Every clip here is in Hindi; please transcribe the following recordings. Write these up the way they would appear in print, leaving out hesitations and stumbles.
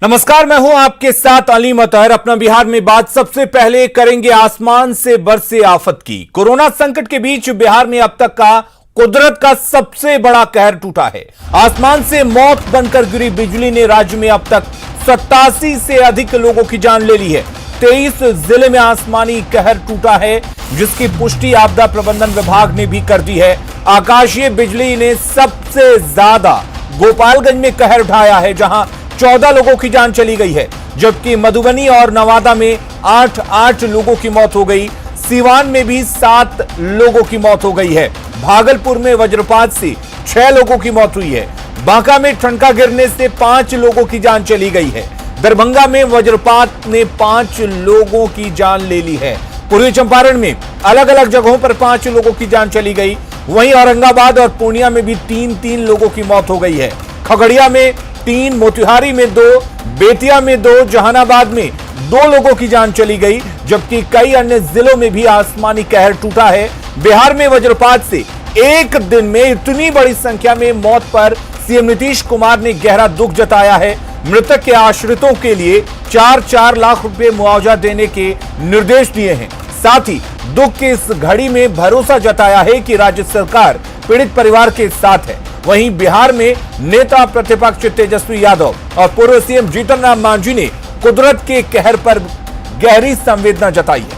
नमस्कार, मैं हूं आपके साथ अली मतहर। अपना बिहार में बात सबसे पहले करेंगे आसमान से बरसे आफत की। कोरोना संकट के बीच बिहार में अब तक का कुदरत का सबसे बड़ा कहर टूटा है। आसमान से मौत बनकर गिरी बिजली ने राज्य में अब तक 87 से अधिक लोगों की जान ले ली है। 23 जिले में आसमानी कहर टूटा है, जिसकी पुष्टि आपदा प्रबंधन विभाग ने भी कर दी है। आकाशीय बिजली ने सबसे ज्यादा गोपालगंज में कहर उठाया है, जहां 14 लोगों की जान चली गई है, जबकि मधुबनी और नवादा में 8 लोगों की मौत हो गई। सीवान में भी 7 लोगों की मौत हो गई है। भागलपुर में वज्रपात से 6 लोगों की मौत हुई है। बांका में ठनका गिरने से 5 लोगों की जान चली गई है। दरभंगा में वज्रपात ने 5 लोगों की जान ले ली है। पूर्वी चंपारण में अलग अलग जगहों पर 5 लोगों की जान चली गई। वहीं औरंगाबाद और पूर्णिया में भी 3 लोगों की मौत हो गई है। खगड़िया में 3, मोतिहारी में 2, बेतिया में 2, जहानाबाद में 2 लोगों की जान चली गई, जबकि कई अन्य जिलों में भी आसमानी कहर टूटा है। बिहार में वज्रपात से एक दिन में इतनी बड़ी संख्या में मौत पर सीएम नीतीश कुमार ने गहरा दुख जताया है। मृतक के आश्रितों के लिए 4-4 लाख रुपए मुआवजा देने के निर्देश दिए हैं। साथ ही दुख की इस घड़ी में भरोसा जताया है कि राज्य सरकार पीड़ित परिवार के साथ है। वहीं बिहार में नेता प्रतिपक्ष तेजस्वी यादव और पूर्व सीएम जीतन राम मांझी ने कुदरत के कहर पर गहरी संवेदना जताई है।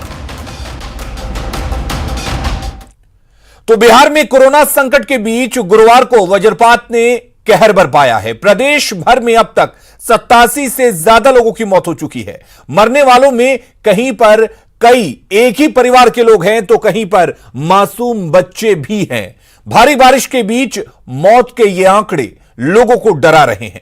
तो बिहार में कोरोना संकट के बीच गुरुवार को वज्रपात ने कहर बरपाया है। प्रदेश भर में अब तक 87 से ज्यादा लोगों की मौत हो चुकी है। मरने वालों में कहीं पर कई एक ही परिवार के लोग हैं, तो कहीं पर मासूम बच्चे भी हैं। भारी बारिश के बीच मौत के ये आंकड़े लोगों को डरा रहे हैं।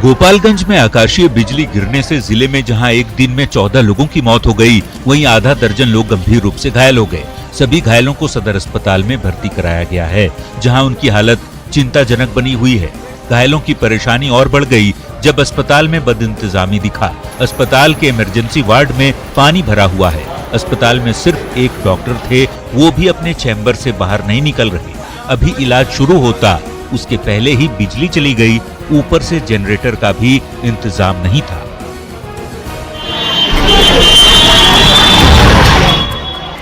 गोपालगंज में आकाशीय बिजली गिरने से जिले में जहां एक दिन में 14 लोगों की मौत हो गई, वहीं आधा दर्जन लोग गंभीर रूप से घायल हो गए। सभी घायलों को सदर अस्पताल में भर्ती कराया गया है, जहां उनकी हालत चिंताजनक बनी हुई है। घायलों की परेशानी और बढ़ गई जब अस्पताल में बदइंतजामी दिखा। अस्पताल के इमरजेंसी वार्ड में पानी भरा हुआ है। अस्पताल में सिर्फ एक डॉक्टर थे, वो भी अपने चैम्बर से बाहर नहीं निकल रहे। अभी इलाज शुरू होता उसके पहले ही बिजली चली गई। ऊपर से जनरेटर का भी इंतजाम नहीं था।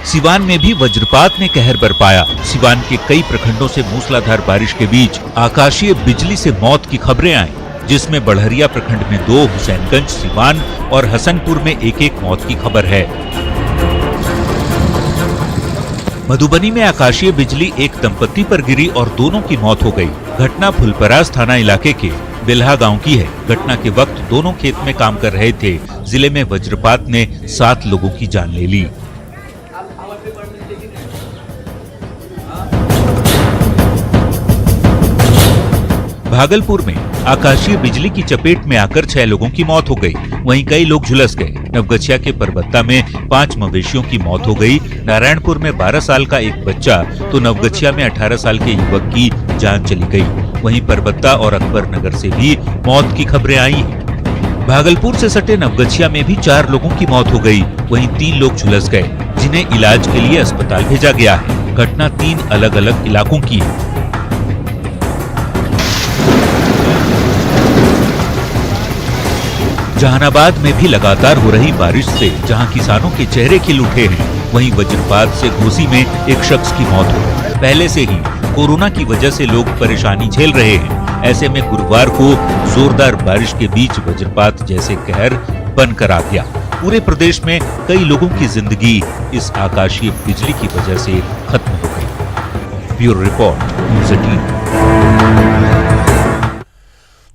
सिवान में भी वज्रपात ने कहर बरपाया। सिवान के कई प्रखंडों से मूसलाधार बारिश के बीच आकाशीय बिजली से मौत की खबरें आई, जिसमें बढ़हरिया प्रखंड में 2, हुसैनगंज, सिवान और हसनपुर में 1 मौत की खबर है। मधुबनी में आकाशीय बिजली एक दंपति पर गिरी और दोनों की मौत हो गई। घटना फुलपरास थाना इलाके के बेल्हा गांव की है। घटना के वक्त दोनों खेत में काम कर रहे थे। जिले में वज्रपात ने 7 लोगों की जान ले ली। भागलपुर में आकाशीय बिजली की चपेट में आकर 6 लोगों की मौत हो गई। वहीं कई लोग झुलस गए। नवगछिया के परबत्ता में 5 मवेशियों की मौत हो गई। नारायणपुर में 12 साल का एक बच्चा तो नवगछिया में 18 साल के युवक की जान चली गई। वहीं परबत्ता और अकबर नगर से भी मौत की खबरें आई हैं। भागलपुर से सटे नवगछिया में भी 4 लोगों की मौत हो गई। वहीं 3 लोग झुलस गए, जिन्हें इलाज के लिए अस्पताल भेजा गया है। घटना 3 अलग अलग इलाकों की है। जहानाबाद में भी लगातार हो रही बारिश से जहां किसानों के चेहरे खिल उठे हैं, वहीं वज्रपात से घोसी में एक शख्स की मौत हो गई। पहले से ही कोरोना की वजह से लोग परेशानी झेल रहे हैं। ऐसे में गुरुवार को जोरदार बारिश के बीच वज्रपात जैसे कहर बनकर आ गया। पूरे प्रदेश में कई लोगों की जिंदगी इस आकाशीय बिजली की वजह से खत्म हो गई। Bureau report, news 18।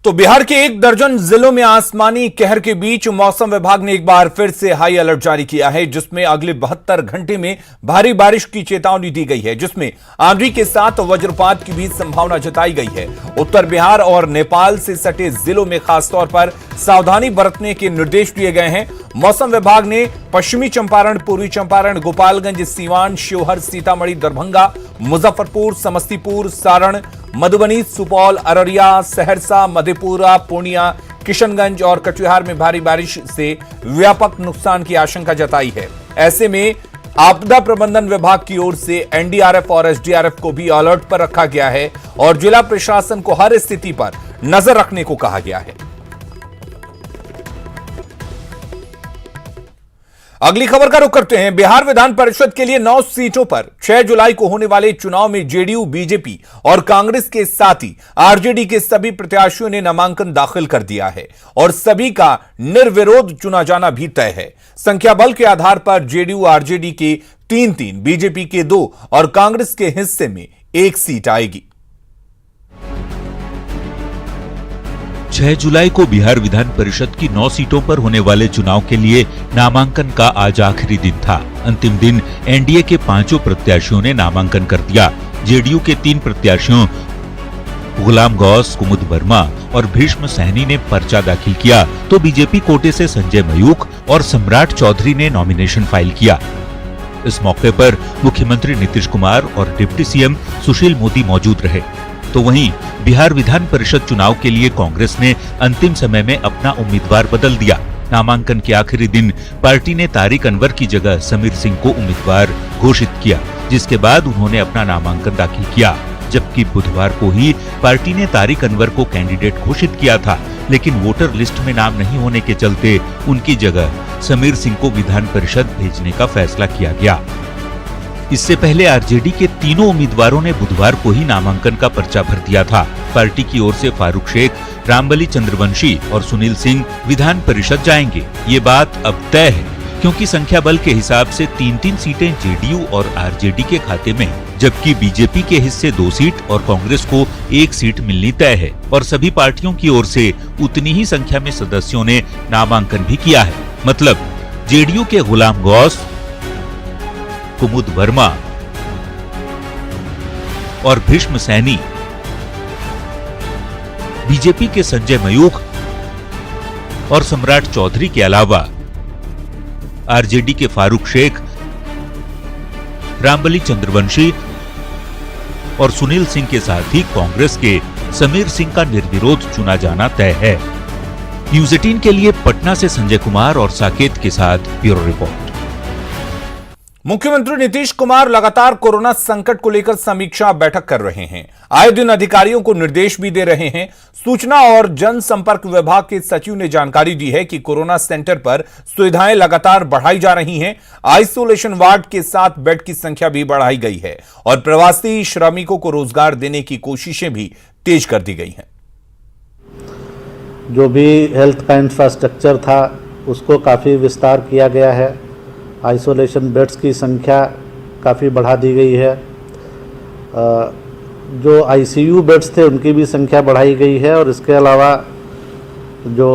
तो बिहार के 1 दर्जन जिलों में आसमानी कहर के बीच मौसम विभाग ने एक बार फिर से हाई अलर्ट जारी किया है, जिसमें अगले 72 घंटे में भारी बारिश की चेतावनी दी गई है, जिसमें आंधी के साथ वज्रपात की भी संभावना जताई गई है। उत्तर बिहार और नेपाल से सटे जिलों में खासतौर पर सावधानी बरतने के निर्देश दिए गए हैं। मौसम विभाग ने पश्चिमी चंपारण, पूर्वी चंपारण, गोपालगंज, सीवान, शिवहर, सीतामढ़ी, दरभंगा, मुजफ्फरपुर, समस्तीपुर, सारण, मधुबनी, सुपौल, अररिया, सहरसा, मधेपुरा, पूर्णिया, किशनगंज और कटिहार में भारी बारिश से व्यापक नुकसान की आशंका जताई है। ऐसे में आपदा प्रबंधन विभाग की ओर से एनडीआरएफ और एसडीआरएफ को भी अलर्ट पर रखा गया है और जिला प्रशासन को हर स्थिति पर नजर रखने को कहा गया है। अगली खबर का रुख करते हैं। बिहार विधान परिषद के लिए 9 सीटों पर 6 जुलाई को होने वाले चुनाव में जेडीयू, बीजेपी और कांग्रेस के साथ ही आरजेडी के सभी प्रत्याशियों ने नामांकन दाखिल कर दिया है और सभी का निर्विरोध चुना जाना भी तय है। संख्या बल के आधार पर जेडीयू, आरजेडी के 3-3, बीजेपी के 2 और कांग्रेस के हिस्से में 1 सीट आएगी। 6 जुलाई को बिहार विधान परिषद की 9 सीटों पर होने वाले चुनाव के लिए नामांकन का आज आखिरी दिन था। अंतिम दिन एनडीए के 5 प्रत्याशियों ने नामांकन कर दिया। जेडीयू के 3 प्रत्याशियों गुलाम गौस, कुमुद वर्मा और भीष्म सहनी ने पर्चा दाखिल किया, तो बीजेपी कोटे से संजय मयूख और सम्राट चौधरी ने नॉमिनेशन फाइल किया। इस मौके पर मुख्यमंत्री नीतीश कुमार और डिप्टी सीएम सुशील मोदी मौजूद रहे। तो वहीं बिहार विधान परिषद चुनाव के लिए कांग्रेस ने अंतिम समय में अपना उम्मीदवार बदल दिया। नामांकन के आखिरी दिन पार्टी ने तारिक अनवर की जगह समीर सिंह को उम्मीदवार घोषित किया, जिसके बाद उन्होंने अपना नामांकन दाखिल किया। जबकि बुधवार को ही पार्टी ने तारिक अनवर को कैंडिडेट घोषित किया था, लेकिन वोटर लिस्ट में नाम नहीं होने के चलते उनकी जगह समीर सिंह को विधान परिषद भेजने का फैसला किया गया। इससे पहले आरजेडी के तीनों उम्मीदवारों ने बुधवार को ही नामांकन का पर्चा भर दिया था। पार्टी की ओर से फारूक शेख, रामबली चंद्रवंशी और सुनील सिंह विधान परिषद जाएंगे। ये बात अब तय है, क्योंकि संख्या बल के हिसाब से 3-3 सीटें जेडीयू और आरजेडी के खाते में, जबकि बीजेपी के हिस्से 2 सीट और कांग्रेस को 1 सीट मिलनी तय है। और सभी पार्टियों की ओर से उतनी ही संख्या में सदस्यों ने नामांकन भी किया है। मतलब जेडीयू के गुलाम गौस, कुमुद वर्मा और भीष्म सैनी, बीजेपी के संजय मयूख और सम्राट चौधरी के अलावा आरजेडी के फारूक शेख, रामबली चंद्रवंशी और सुनील सिंह के साथ ही कांग्रेस के समीर सिंह का निर्विरोध चुना जाना तय है। न्यूज़ 18 के लिए पटना से संजय कुमार और साकेत के साथ ब्यूरो रिपोर्ट। मुख्यमंत्री नीतीश कुमार लगातार कोरोना संकट को लेकर समीक्षा बैठक कर रहे हैं। आए दिन अधिकारियों को निर्देश भी दे रहे हैं। सूचना और जनसंपर्क विभाग के सचिव ने जानकारी दी है कि कोरोना सेंटर पर सुविधाएं लगातार बढ़ाई जा रही हैं। आइसोलेशन वार्ड के साथ बेड की संख्या भी बढ़ाई गई है और प्रवासी श्रमिकों को रोजगार देने की कोशिशें भी तेज कर दी गई हैं। जो भी हेल्थ का इंफ्रास्ट्रक्चर था उसको काफ़ी विस्तार किया गया है। आइसोलेशन बेड्स की संख्या काफ़ी बढ़ा दी गई है। जो आईसीयू बेड्स थे उनकी भी संख्या बढ़ाई गई है और इसके अलावा जो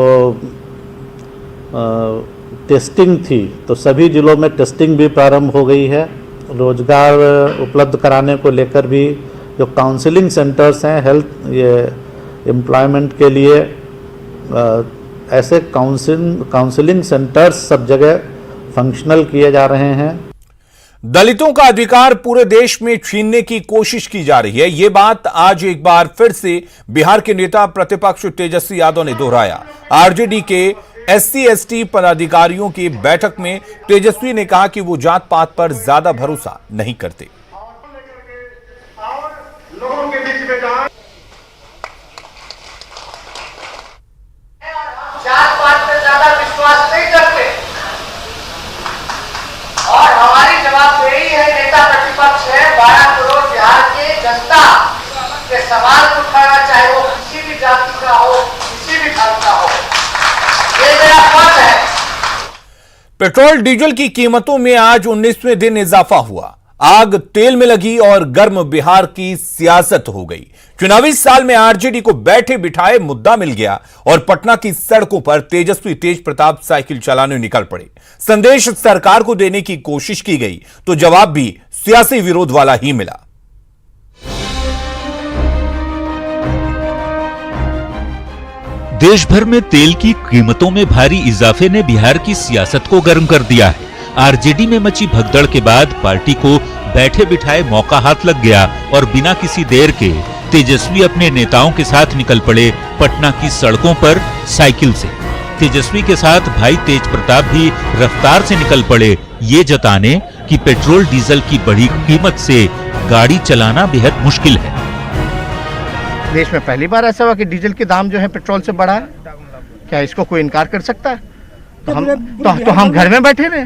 टेस्टिंग थी तो सभी जिलों में टेस्टिंग भी प्रारंभ हो गई है। रोजगार उपलब्ध कराने को लेकर भी जो काउंसलिंग सेंटर्स हैं ये एम्प्लॉयमेंट के लिए ऐसे काउंसलिंग सेंटर्स सब जगह फंक्शनल किए जा रहे हैं। दलितों का अधिकार पूरे देश में छीनने की कोशिश की जा रही है। यह बात आज एक बार फिर से बिहार के नेता प्रतिपक्ष तेजस्वी यादव ने दोहराया। आरजेडी के SC/ST पदाधिकारियों की बैठक में तेजस्वी ने कहा कि वो जात पात पर ज्यादा भरोसा नहीं करते। जात पात पर ज्यादा विश्वास नहीं करते और हमारी जवाबदेही है, नेता प्रतिपक्ष है, 12 करोड़ बिहार के जनता के सवाल उठाना, चाहे वो किसी भी जाति का हो, किसी भी धर्म का हो। ये मेरा फर्ज है। पेट्रोल डीजल की कीमतों में आज 19वें दिन इजाफा हुआ। आग तेल में लगी और गर्म बिहार की सियासत हो गई। चुनावी साल में आरजेडी को बैठे बिठाए मुद्दा मिल गया और पटना की सड़कों पर तेजस्वी तेज प्रताप साइकिल चलाने निकल पड़े। संदेश सरकार को देने की कोशिश की गई तो जवाब भी सियासी विरोध वाला ही मिला। देश भर में तेल की कीमतों में भारी इजाफे ने बिहार की सियासत को गर्म कर दिया है। आरजेडी में मची भगदड़ के बाद पार्टी को बैठे बिठाए मौका हाथ लग गया और बिना किसी देर के तेजस्वी अपने नेताओं के साथ निकल पड़े पटना की सड़कों पर साइकिल से। तेजस्वी के साथ भाई तेज प्रताप भी रफ्तार से निकल पड़े, ये जताने कि पेट्रोल डीजल की बढ़ी कीमत से गाड़ी चलाना बेहद मुश्किल है। देश में पहली बार ऐसा हुआ कि डीजल के दाम जो है पेट्रोल से बढ़ा है। क्या इसको कोई इनकार कर सकता है? तो हम घर में बैठे रहे।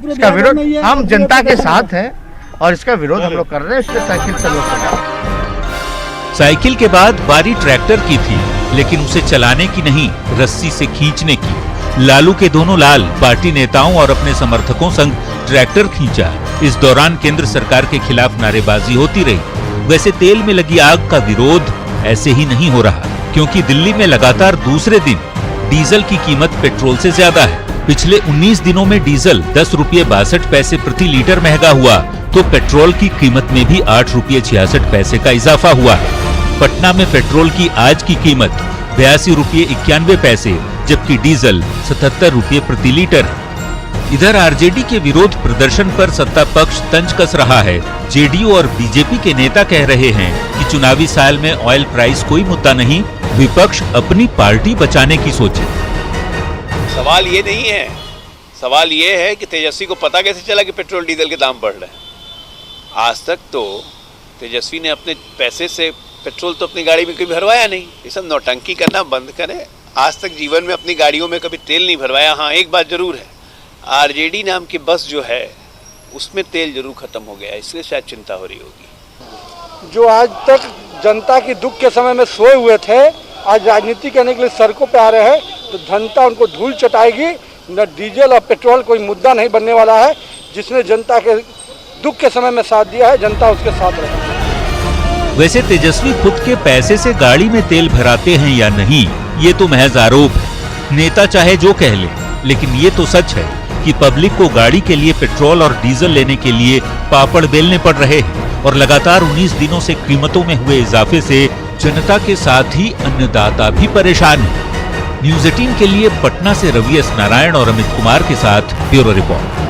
इसका विरोध हम जनता के साथ हैं और इसका विरोध हम लोग कर रहे हैं। इसलिए साइकिल से लोग कर रहे हैं। साइकिल के बाद बारी ट्रैक्टर की थी, लेकिन उसे चलाने की नहीं, रस्सी से खींचने की। लालू के दोनों लाल पार्टी नेताओं और अपने समर्थकों संग ट्रैक्टर खींचा। इस दौरान केंद्र सरकार के खिलाफ नारेबाजी होती रही। वैसे तेल में लगी आग का विरोध ऐसे ही नहीं हो रहा, क्योंकि दिल्ली में लगातार दूसरे दिन डीजल की कीमत पेट्रोल से ज्यादा है। पिछले 19 दिनों में डीजल 10 रुपये 62 पैसे प्रति लीटर महंगा हुआ, तो पेट्रोल की कीमत में भी 8 रुपये 66 पैसे का इजाफा हुआ है। पटना में पेट्रोल की आज की कीमत 82 रुपये 91 पैसे, जबकि डीजल 77 रुपये प्रति लीटर है। इधर आरजेडी के विरोध प्रदर्शन पर सत्ता पक्ष तंज कस रहा है। जेडीयू और बीजेपी के नेता कह रहे हैं कि चुनावी साल में ऑयल प्राइस कोई मुद्दा नहीं, विपक्ष अपनी पार्टी बचाने की सोचे। सवाल ये नहीं है, सवाल ये है कि तेजस्वी को पता कैसे चला कि पेट्रोल डीजल के दाम बढ़ रहे हैं। आज तक तो तेजस्वी ने अपने पैसे से पेट्रोल तो अपनी गाड़ी में कभी भरवाया नहीं। ये सब नौटंकी करना बंद करें। आज तक जीवन में अपनी गाड़ियों में कभी तेल नहीं भरवाया। हाँ, एक बात जरूर है, आरजेडी नाम की बस जो है उसमें तेल जरूर खत्म हो गया, इसलिए शायद चिंता हो रही होगी। जो आज तक जनता की दुख के समय में सोए हुए थे, आज राजनीति करने के लिए सड़कों पे आ रहे हैं, तो जनता उनको धूल चटाएगी। न डीजल और पेट्रोल कोई मुद्दा नहीं बनने वाला है। जिसने जनता के दुख के समय में साथ दिया है, जनता उसके साथ रहेगी। वैसे तेजस्वी खुद के पैसे से गाड़ी में तेल भराते हैं या नहीं, ये तो महज आरोप है। नेता चाहे जो कह ले, लेकिन ये तो सच है कि पब्लिक को गाड़ी के लिए पेट्रोल और डीजल लेने के लिए पापड़ बेलने पड़ रहे हैं, और लगातार 19 दिनों से कीमतों में हुए इजाफे से जनता के साथ ही अन्नदाता भी परेशान है। न्यूज़ 18 के लिए पटना से रवि एस नारायण और अमित कुमार के साथ ब्यूरो रिपोर्ट।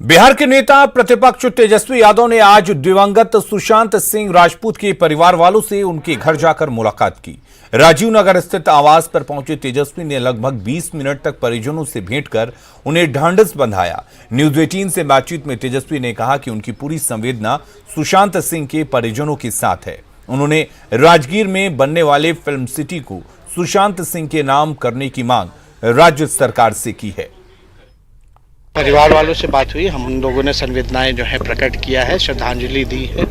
बिहार के नेता प्रतिपक्ष तेजस्वी यादव ने आज दिवंगत सुशांत सिंह राजपूत के परिवार वालों से उनके घर जाकर मुलाकात की। राजीव नगर स्थित आवास पर पहुंचे तेजस्वी ने लगभग 20 मिनट तक परिजनों से भेंट कर उन्हें ढांढस बंधाया। न्यूज़ 18 से बातचीत में तेजस्वी ने कहा कि उनकी पूरी संवेदना सुशांत सिंह के परिजनों के साथ है। उन्होंने राजगीर में बनने वाले फिल्म सिटी को सुशांत सिंह के नाम करने की मांग राज्य सरकार से की है। परिवार वालों से बात हुई, हम उन लोगों ने संवेदनाएं जो है प्रकट किया है, श्रद्धांजलि दी है।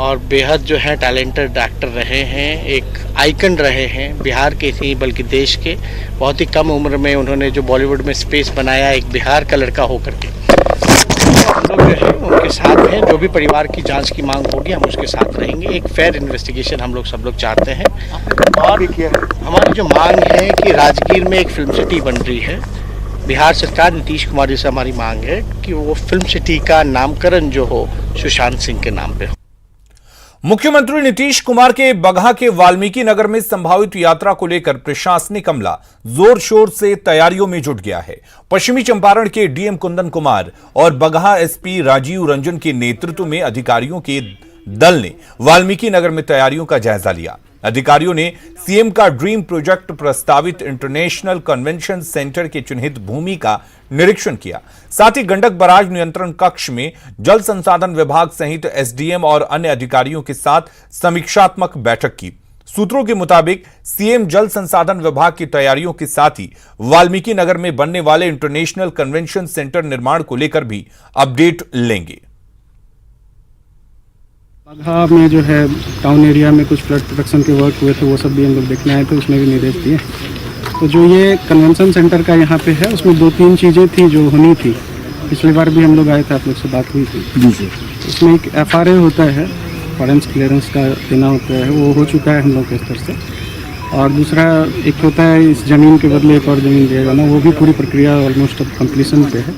और बेहद जो है टैलेंटेड एक्टर रहे हैं, एक आइकन रहे हैं बिहार के ही बल्कि देश के। बहुत ही कम उम्र में उन्होंने जो बॉलीवुड में स्पेस बनाया, एक बिहार का लड़का होकर के। हम लोग जो है उनके साथ हैं। जो भी परिवार की जांच की मांग होगी हम उसके साथ रहेंगे। एक फेयर इन्वेस्टिगेशन हम लोग सब लोग चाहते हैं। और हमारी जो मांग है कि राजगीर में एक फिल्म सिटी बन रही है, बिहार सरकार नीतीश कुमार जी से हमारी मांग है कि वो फिल्म सिटी का नामकरण जो हो सुशांत सिंह के नाम पे हो। मुख्यमंत्री नीतीश कुमार के बगहा के वाल्मीकि नगर में संभावित यात्रा को लेकर प्रशासनिक अमला जोर शोर से तैयारियों में जुट गया है। पश्चिमी चंपारण के डीएम कुंदन कुमार और बगहा एसपी राजीव रंजन के नेतृत्व में अधिकारियों के दल ने वाल्मीकि नगर में तैयारियों का जायजा लिया। अधिकारियों ने सीएम का ड्रीम प्रोजेक्ट प्रस्तावित इंटरनेशनल कन्वेंशन सेंटर के चिन्हित भूमि का निरीक्षण किया। साथ ही गंडक बराज नियंत्रण कक्ष में जल संसाधन विभाग सहित एसडीएम और अन्य अधिकारियों के साथ समीक्षात्मक बैठक की। सूत्रों के मुताबिक सीएम जल संसाधन विभाग की तैयारियों के साथ ही वाल्मीकि नगर में बनने वाले इंटरनेशनल कन्वेंशन सेंटर निर्माण को लेकर भी अपडेट लेंगे। बगहा में जो है टाउन एरिया में कुछ फ्लड प्रोटेक्शन के वर्क हुए थे, वो सब भी हम लोग देखने आए थे, उसमें भी निर्देश दिए। तो जो ये कन्वेंशन सेंटर का यहाँ पे है, उसमें 2-3 चीज़ें थी जो होनी थी। पिछली बार भी हम लोग आए थे, आप लोग से बात हुई थी जी सर। उसमें एक FRA होता है, फॉरेंस क्लियरेंस का देना होता है, वो हो चुका है हम लोग के स्तर से। और दूसरा एक होता है इस जमीन के बदले एक और जमीन दिया जाना, वो भी पूरी प्रक्रिया ऑलमोस्ट अब कंप्लीशन पे है।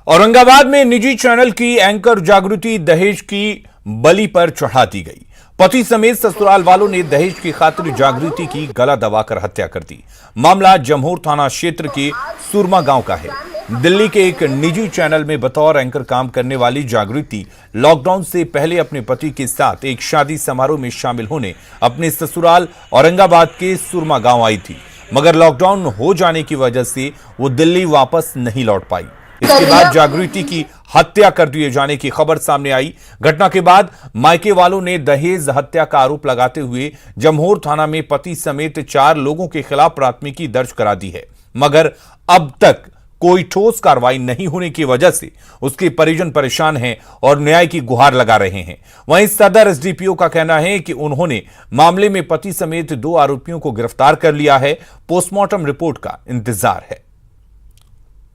औरंगाबाद में निजी चैनल की एंकर जागृति दहेज की बलि पर चढ़ा दी गई। पति समेत ससुराल वालों ने दहेज की खातिर जागृति की गला दबाकर हत्या कर दी। मामला जमहूर थाना क्षेत्र के सुरमा गांव का है। दिल्ली के एक निजी चैनल में बतौर एंकर काम करने वाली जागृति लॉकडाउन से पहले अपने पति के साथ एक शादी समारोह में शामिल होने अपने ससुराल औरंगाबाद के सुरमा गांव आई थी। मगर लॉकडाउन हो जाने की वजह से वो दिल्ली वापस नहीं लौट पाई। इसके बाद जागृति की हत्या कर दिए जाने की खबर सामने आई। घटना के बाद मायके वालों ने दहेज हत्या का आरोप लगाते हुए जमहोर थाना में पति समेत 4 लोगों के खिलाफ प्राथमिकी दर्ज करा दी है, मगर अब तक कोई ठोस कार्रवाई नहीं होने की वजह से उसके परिजन परेशान हैं और न्याय की गुहार लगा रहे हैं। वहीं सदर एसडीपीओ का कहना है कि उन्होंने मामले में पति समेत 2 आरोपियों को गिरफ्तार कर लिया है। पोस्टमार्टम रिपोर्ट का इंतजार है।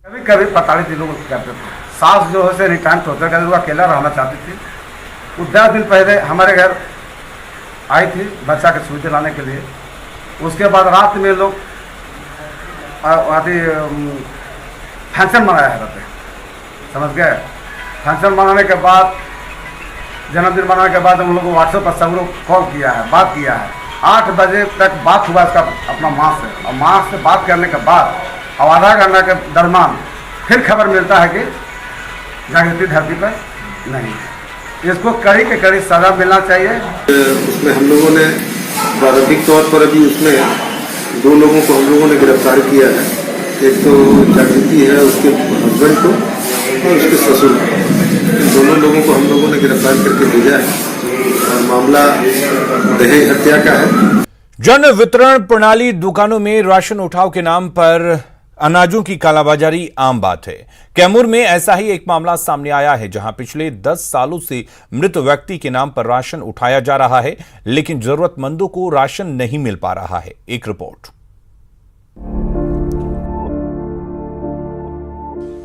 कभी कभी 45 दिनों करते थे। सास जो है रिटायर्ड होकर कर वो अकेला रहना चाहती थी। वो 10 दिन पहले हमारे घर आई थी बच्चा के सुई दिलाने के लिए। उसके बाद रात में लोग फंक्शन मनाया है, समझ गए। फंक्शन मनाने के बाद जन्मदिन मनाने के बाद हम लोग को व्हाट्सएप पर सब लोग कॉल किया है, बात किया है। 8 बजे तक बात हुआ इसका अपना माँ से, और माँ से बात करने के बाद और आधा घंटा के दरम्यान फिर खबर मिलता है कि जागृति धरती पर नहीं। इसको कड़ी के कड़ी सजा मिलना चाहिए। उसमें हम लोगों ने प्रारंभिक तौर पर अभी उसमें 2 लोगों को हम लोगों ने गिरफ्तार किया है। एक तो जागृति है, उसके हस्बैंड को और उसके ससुर को। दोनों लोगों को हम लोगों ने गिरफ्तार करके भेजा है और मामला दहेज हत्या का है। जन वितरण प्रणाली दुकानों में राशन उठाव के नाम पर अनाजों की कालाबाजारी आम बात है। कैमूर में ऐसा ही एक मामला सामने आया है, जहां पिछले 10 सालों से मृत व्यक्ति के नाम पर राशन उठाया जा रहा है, लेकिन जरूरतमंदों को राशन नहीं मिल पा रहा है। एक रिपोर्ट।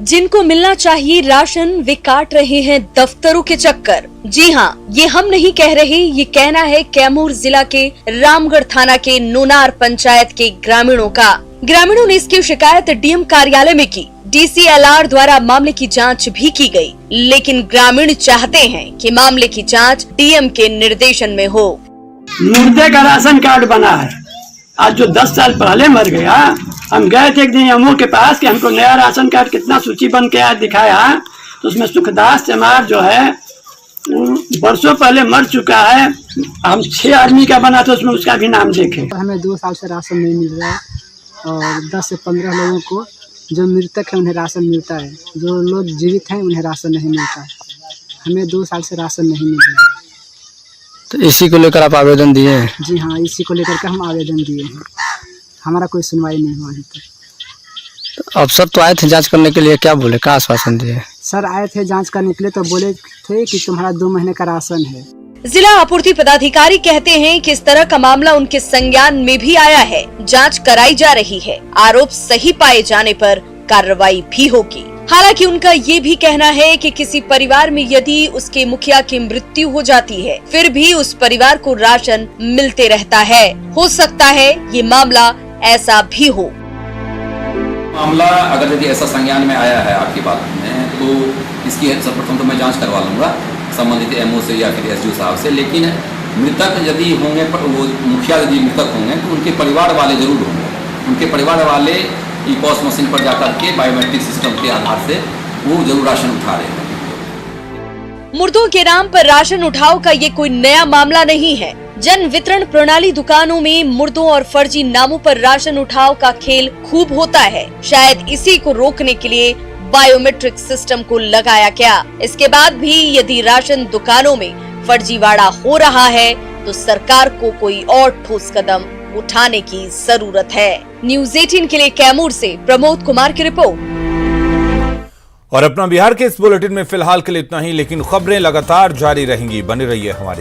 जिनको मिलना चाहिए राशन, वे काट रहे हैं दफ्तरों के चक्कर। जी हाँ, ये हम नहीं कह रहे, ये कहना है कैमूर जिला के रामगढ़ थाना के नोनार पंचायत के ग्रामीणों का। ग्रामीणों ने इसकी शिकायत डीएम कार्यालय में की। डीसीएलआर द्वारा मामले की जांच भी की गई, लेकिन ग्रामीण चाहते हैं कि मामले की जांच डीएम के निर्देशन में हो। मुर्दे का राशन कार्ड बना है। आज जो 10 साल पहले मर गया, हम गए थे एक दिन एमओ के पास कि हमको नया राशन कार्ड कितना सूची बन के आज दिखाया, तो उसमें सुखदास चमार जो है वर्षों पहले मर चुका है। हम 6 आदमी का बना था, उसमें उसका भी नाम देखे। हमें 2 साल से राशन नहीं मिल रहा है और 10 से 15 लोगों को जो मृतक है उन्हें राशन मिलता है, जो लोग जीवित हैं उन्हें राशन नहीं मिलता है। हमें 2 साल से राशन नहीं मिल रहा है। तो इसी को लेकर आप आवेदन दिए हैं? जी हाँ, इसी को लेकर के हम आवेदन दिए हैं। हमारा कोई सुनवाई नहीं हुआ अभी तक। तो अफसर तो आए थे जांच करने के लिए, क्या बोले, क्या आश्वासन दिए? सर आए थे जांच करने के लिए, तो बोले थे कि तुम्हारा 2 महीने का राशन है। जिला आपूर्ति पदाधिकारी कहते हैं कि इस तरह का मामला उनके संज्ञान में भी आया है, जांच कराई जा रही है। आरोप सही पाए जाने पर कार्रवाई भी होगी। हालांकि उनका ये भी कहना है कि किसी परिवार में यदि उसके मुखिया की मृत्यु हो जाती है, फिर भी उस परिवार को राशन मिलते रहता है। हो सकता है ये मामला ऐसा भी हो। मामला अगर यदि ऐसा संज्ञान में आया है आपकी बात में, तो इसकी सर्वप्रथम तो मैं जांच करवा लूंगा संबंधित एमओ से या फिर एसडीओ साहब से। लेकिन मृतक यदि होंगे, वो मुखिया यदि मृतक होंगे, तो उनके परिवार वाले जरूर होंगे। उनके परिवार वाले ई-पॉस मशीन पर जाकर के बायोमेट्रिक सिस्टम के आधार से वो जरूर राशन उठा रहे हैं। मुर्दों के नाम पर राशन उठाव का ये कोई नया मामला नहीं है। जन वितरण प्रणाली दुकानों में मुर्दों और फर्जी नामों पर राशन उठाव का खेल खूब होता है। शायद इसी को रोकने के लिए बायोमेट्रिक सिस्टम को लगाया गया। इसके बाद भी यदि राशन दुकानों में फर्जीवाड़ा हो रहा है, तो सरकार को कोई और ठोस कदम उठाने की जरूरत है। न्यूज़ 18 के लिए कैमूर से प्रमोद कुमार की रिपोर्ट। और अपना बिहार के इस बुलेटिन में फिलहाल के लिए इतना ही, लेकिन खबरें लगातार जारी रहेंगी। बने रहिए हमारे साथ।